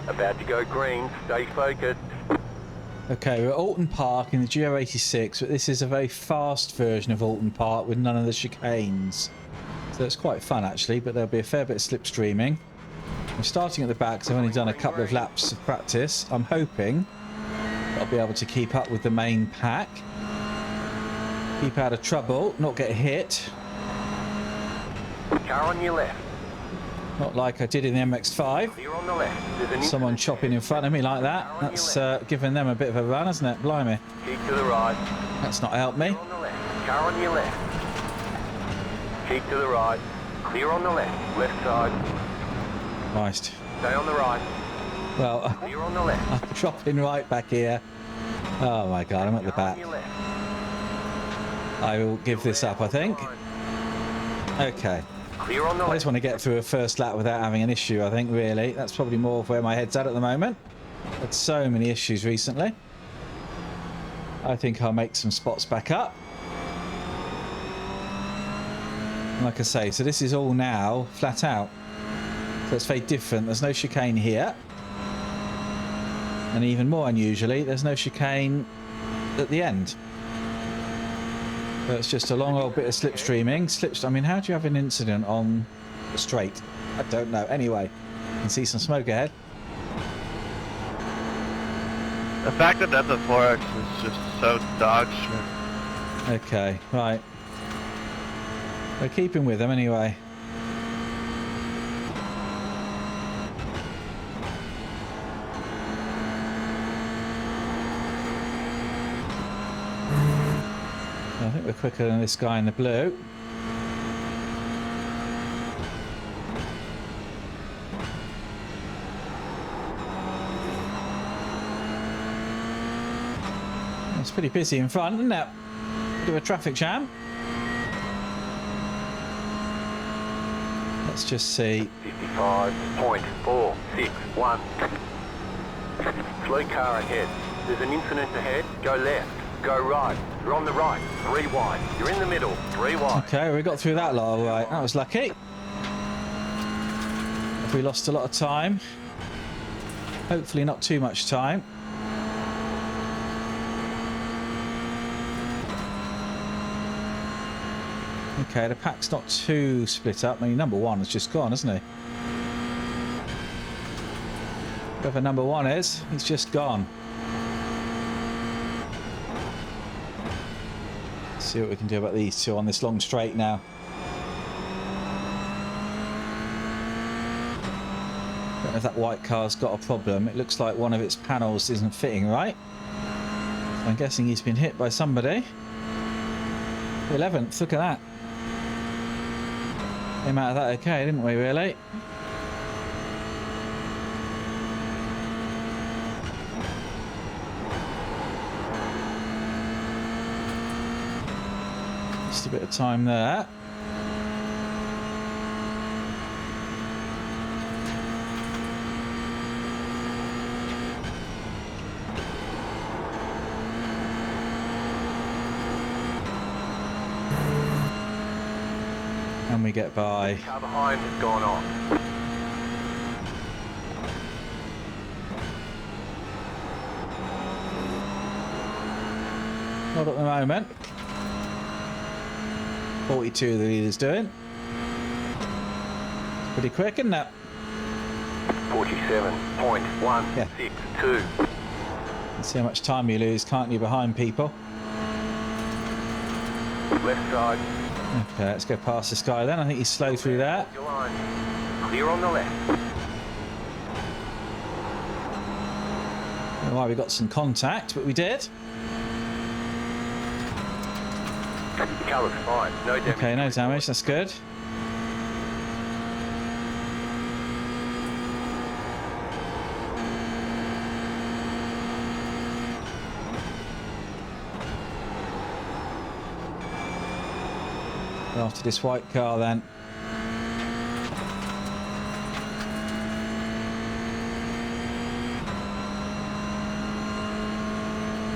About to go green. Stay focused. Okay, we're at Alton Park in the GR86, but this is a very fast version of Alton Park with none of the chicanes. So it's quite fun actually, but there'll be a fair bit of slipstreaming. I'm starting at the back because I've only done a couple of laps of practice. I'm hoping I'll be able to keep up with the main pack. Keep out of trouble, not get hit. Car on your left. Not like I did in the MX-5. Clear on the left. Someone chopping in front of me like that. That's giving them a bit of a run, isn't it? Blimey. Keep to the right. That's not helped me. Clear on the left. Car on your left. Keep to the right. Clear on the left. Left side. Christ. Stay on the right. Well, Clear on the left. I'm dropping right back here. Oh my god, I'm at the back. I will give this up, I think. Okay. Clear on the I left. just want to get through a first lap without having an issue, I think, really. That's probably more of where my head's at the moment. Had so many issues recently. I think I'll make some spots back up. And like I say, so this is all now flat out. So it's very different. There's no chicane here. And even more unusually, there's no chicane at the end. So it's just a long old bit of slipstreaming. I mean, how do you have an incident on the straight? I don't know. Anyway, you can see some smoke ahead. The fact that that's a 4X is just so dog shit. Okay, right. We're keeping with them anyway. I think we're quicker than this guy in the blue. It's pretty busy in front, isn't it? Bit of a traffic jam. Let's just see. 55.461. Slow car ahead. There's an incident ahead. Go left. Go right. You're on the right. 3 wide. You're in the middle. 3 wide. Okay, we got through that lot all right. That was lucky. If we lost a lot of time. Hopefully not too much time. Okay, the pack's not too split up. I mean, number one has just gone, hasn't he? Whoever number one is, he's just gone. Let's see what we can do about these two on this long straight now. Don't know if that white car's got a problem. It looks like one of its panels isn't fitting right. I'm guessing he's been hit by somebody. 11th, look at that. Came out of that okay, didn't we, really? Just a bit of time there. And we get by. Car behind has gone off. Not at the moment. 42 the leader's doing. It's pretty quick, isn't it? 47.162. See how much time you lose, can't you, behind people? Left side. Okay, let's go past this guy then. I think he's slow through that. Your line. Clear on the left. I don't know why we got some contact, but we did. Car looks fine. No damage. Okay, no damage, that's good. After this white car then.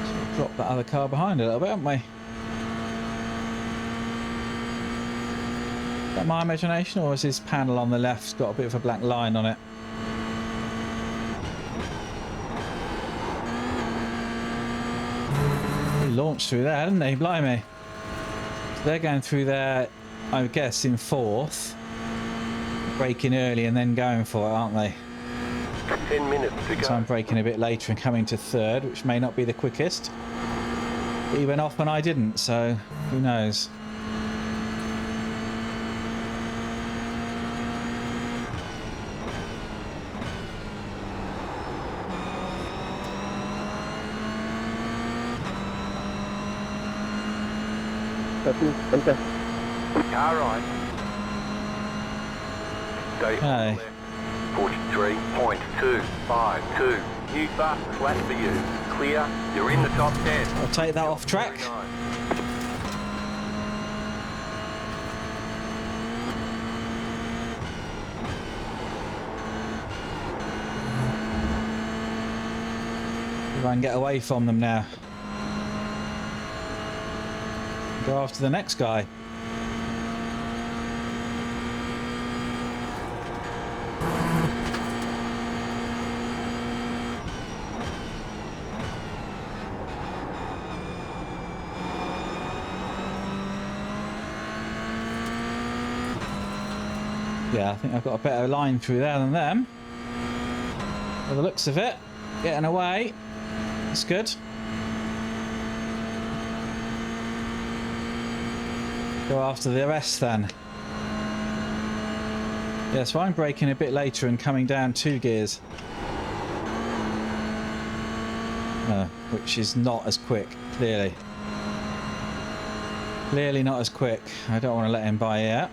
So we'll drop that other car behind a little bit, haven't we? Is that my imagination, or has his panel on the left's got a bit of a black line on it? launched through there, didn't they? Blimey. So they're going through there, I guess, in fourth. Braking early and then going for it, aren't they? 10 minutes to So go. I'm braking a bit later and coming to third, which may not be the quickest. But he went off and I didn't, so who knows? Car right. Stay Hey. on left. 43.252. New fastest lap for you. Clear. You're in the top 10. I'll take that off track. Very nice. Try and get away from them now. Go after the next guy. Yeah, I think I've got a better line through there than them. By the looks of it, getting away. That's good. Go after the rest then. Yeah, so I'm braking a bit later and coming down 2 gears. Which is not as quick, clearly. Clearly not as quick. I don't want to let him by yet.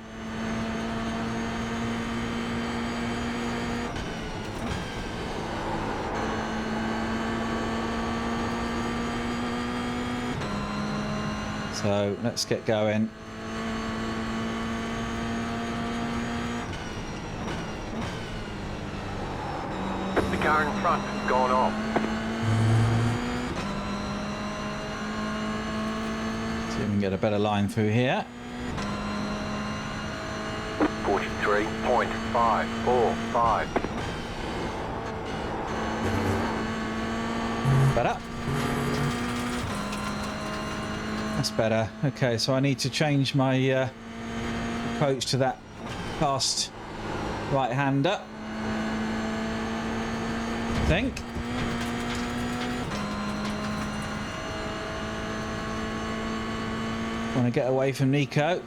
So let's get going. The car in front has gone off. See if we can get a better line through here. 43.545. Better. That's better. Okay, so I need to change my approach to that fast right-hander. I think. Want to get away from Nico.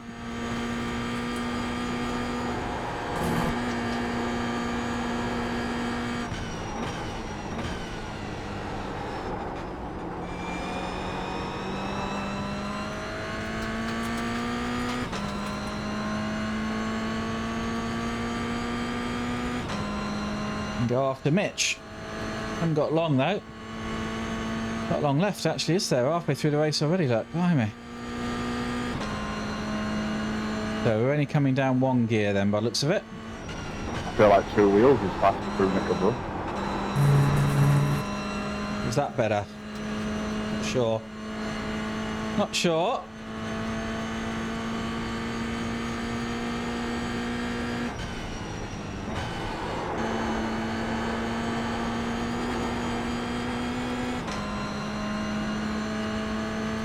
Go after Mitch. Haven't got long though. Not long left actually, is there? We're halfway through the race already, look. Blimey. So we're only coming down 1 gear then by the looks of it. I feel like 2 wheels is faster through Nick of Run. Is that better? Not sure. Not sure.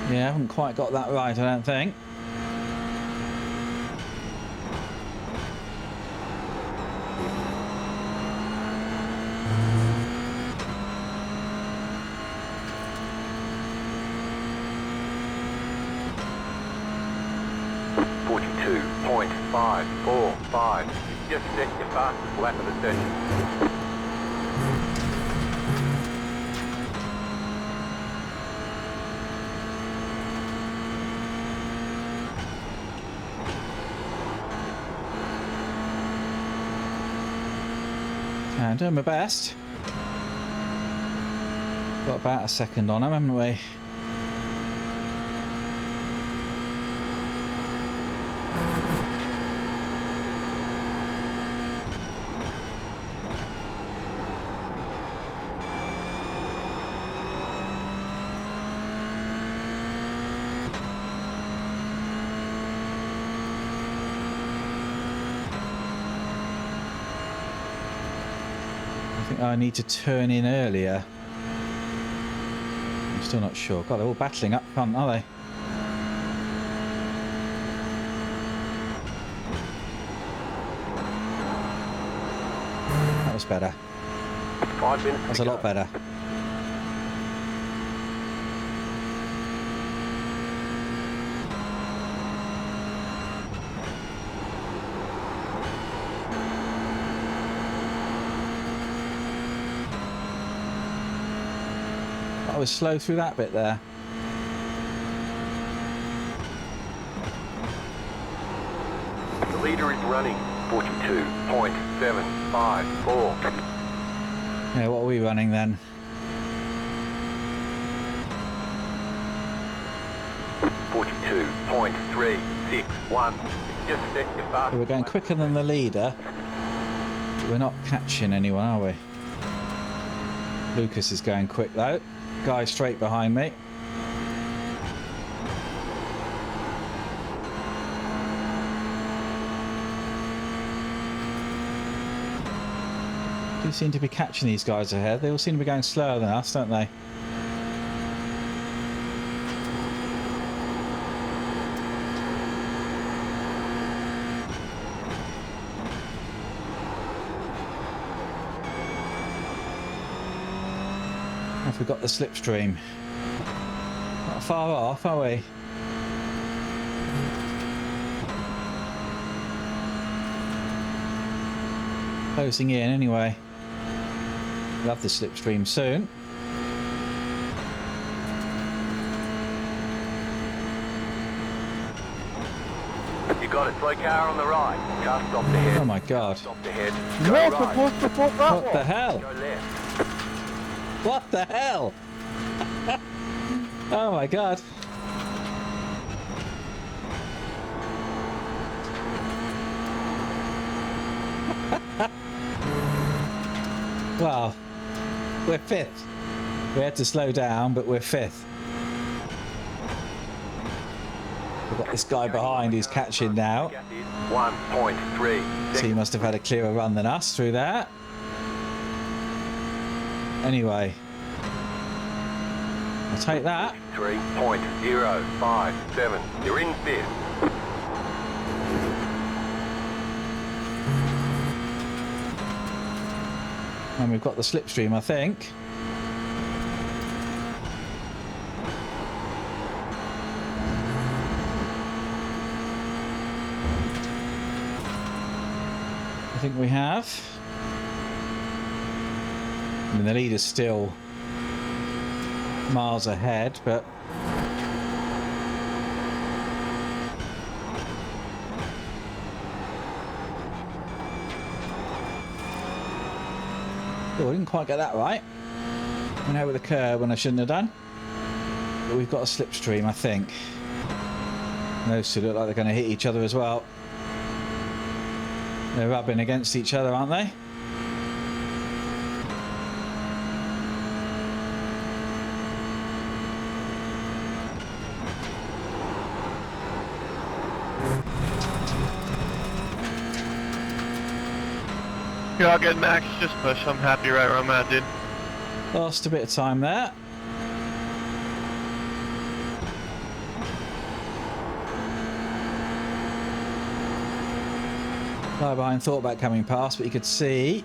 Yeah, I haven't quite got that right, I don't think. .545. Just set your fastest lap of the session. I'm doing my best. Got about a second on him, haven't we? I think I need to turn in earlier. I'm still not sure. God, they're all battling up front, are they? That was better. 5 minutes. That's a lot better. I was slow through that bit there. The leader is running 42.754. Yeah, what are we running then? 42.361. Just set your fast. So we're going quicker than the leader. But we're not catching anyone, are we? Lucas is going quick though. Guy straight behind me. Do seem to be catching these guys ahead. They all seem to be going slower than us, don't they? Have we got the slipstream? Not far off, are we? Closing in anyway. We'll have the slipstream soon. You got a slow car on the right. Car stopped ahead. Oh my god. Stopped ahead. Go You're right. supposed to put that What the one. hell? Go left. What the hell? Oh my god. Well, we're fifth. We had to slow down, but we're fifth. We've got this guy behind who's catching now. 1.3. So he must have had a clearer run than us through that. Anyway, I'll take that. 3.057. You're in fifth. And we've got the slipstream, I think. I think we have. I mean, the leader's still miles ahead, but oh, I didn't quite get that right. Went over the curb when I shouldn't have done. But we've got a slipstream, I think. And those two look like they're going to hit each other as well. They're rubbing against each other, aren't they? You're all good, Max. Just push. I'm happy right where I'm at, dude. Lost a bit of time there. Guy behind thought about coming past, but you could see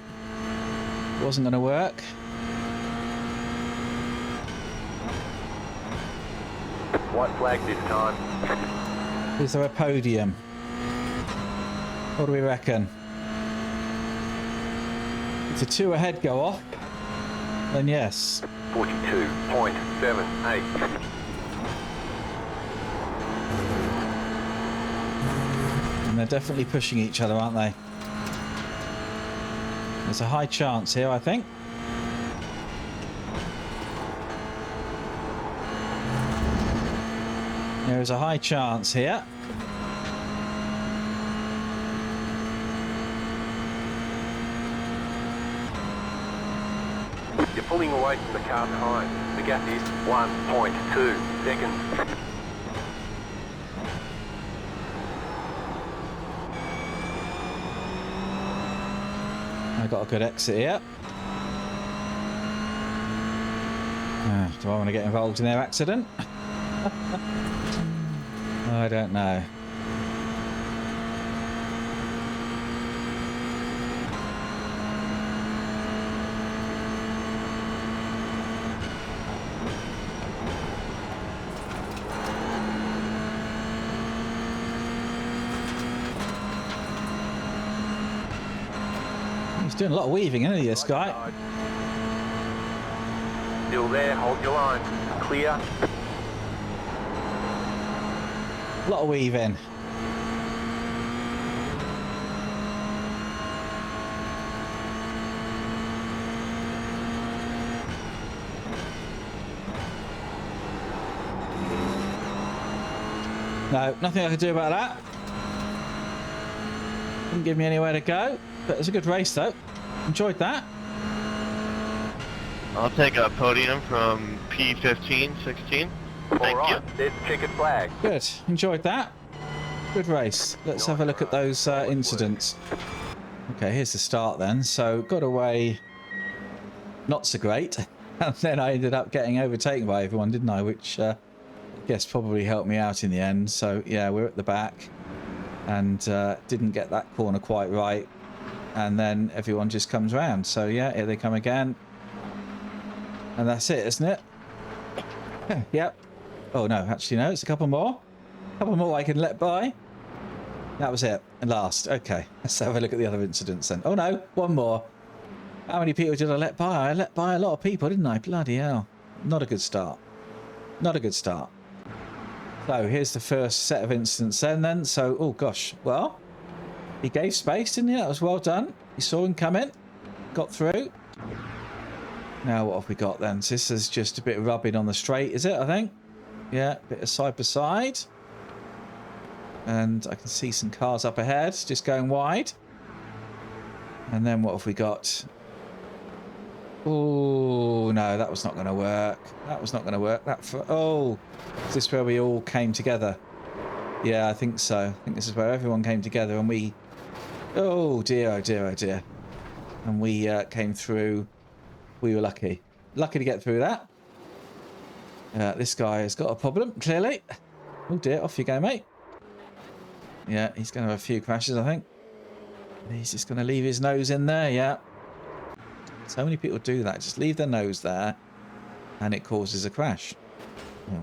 it wasn't going to work. White flag this time. Is there a podium? What do we reckon? If the two ahead go off, then yes. 42.78. And they're definitely pushing each other, aren't they? There's a high chance here, I think. There is a high chance here. You're pulling away from the car behind. The gap is 1.2 seconds. I got a good exit here. Do I want to get involved in their accident? I don't know. He's doing a lot of weaving, isn't he, this guy? Still there, hold your line. Clear. A lot of weaving. No, nothing I can do about that. Didn't give me anywhere to go, but it was a good race though. Enjoyed that. I'll take a podium from P15, 16. Thank Alright, you. there's the checkered flag. Good, enjoyed that. Good race. Let's have a look at those incidents. Okay, here's the start then. So got away not so great. And then I ended up getting overtaken by everyone, didn't I? Which I guess probably helped me out in the end. So yeah, we're at the back and didn't get that corner quite right. And then everyone just comes round. So yeah, here they come again. And that's it, isn't it? Yep. Oh no, actually no, it's a couple more. A couple more I can let by. That was it. And last. Okay, let's have a look at the other incidents then. Oh no, one more. How many people did I let by? I let by a lot of people, didn't I? Bloody hell. Not a good start. Not a good start. So here's the first set of incidents then. So, oh gosh, well, he gave space, didn't he? That was well done. You saw him come in, got through. Now what have we got then? So this is just a bit of rubbing on the straight, is it, I think? Yeah, a bit of side by side. And I can see some cars up ahead, just going wide. And then what have we got? Oh, no, that was not going to work. That was not going to work. Oh, is this where we all came together? Yeah, I think so. I think this is where everyone came together and we... Oh, dear, oh, dear, oh, dear. And we came through. We were lucky. Lucky to get through that. This guy has got a problem, clearly. Oh, dear, off you go, mate. Yeah, he's going to have a few crashes, I think. He's just going to leave his nose in there, yeah. So many people do that. Just leave their nose there and it causes a crash. Oh.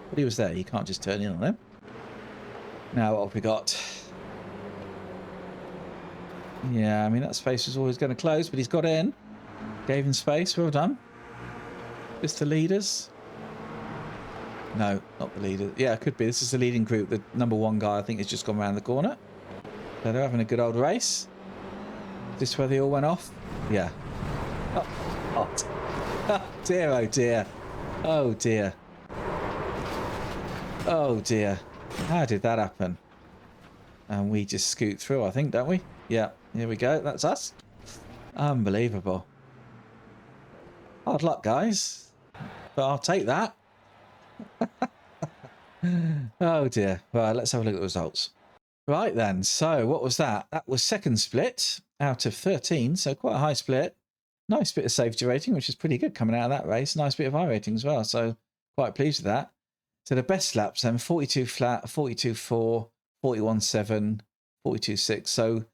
But he was there. You can't just turn in on him. Now, what have we got? Yeah, I mean, that space was always going to close, but he's got in. Gave him space. Well done. Just the leaders. No, not the leader. Yeah, it could be. This is the leading group. The number one guy, I think, has just gone around the corner. So they're having a good old race. Is this where they all went off? Yeah. Oh, hot. Oh, dear, oh, dear. Oh, dear. Oh, dear. How did that happen? And we just scoot through, I think, don't we? Yeah, here we go. That's us. Unbelievable. Hard luck, guys. But I'll take that. Oh, dear. Right, let's have a look at the results. Right, then. So, what was that? That was second split out of 13. So, quite a high split. Nice bit of safety rating, which is pretty good coming out of that race. Nice bit of high rating as well. So, quite pleased with that. So, the best laps then, 42 flat, 42.4, 41.7, 42.6. So,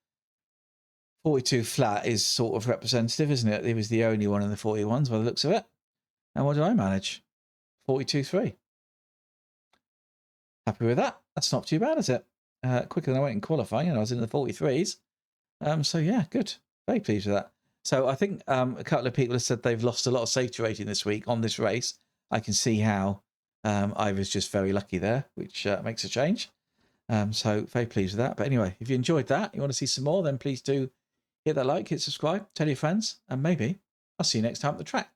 42 flat is sort of representative, isn't it? He was the only one in the 41s by the looks of it. And what did I manage? 42.3. Happy with that. That's not too bad, is it? Quicker than I went in qualifying, and I was in the 43s. So yeah, good. Very pleased with that. So I think a couple of people have said they've lost a lot of safety rating this week on this race. I can see how I was just very lucky there, which makes a change. So very pleased with that. But anyway, if you enjoyed that, you want to see some more, then please do hit that like, hit subscribe, tell your friends, and maybe I'll see you next time at the track.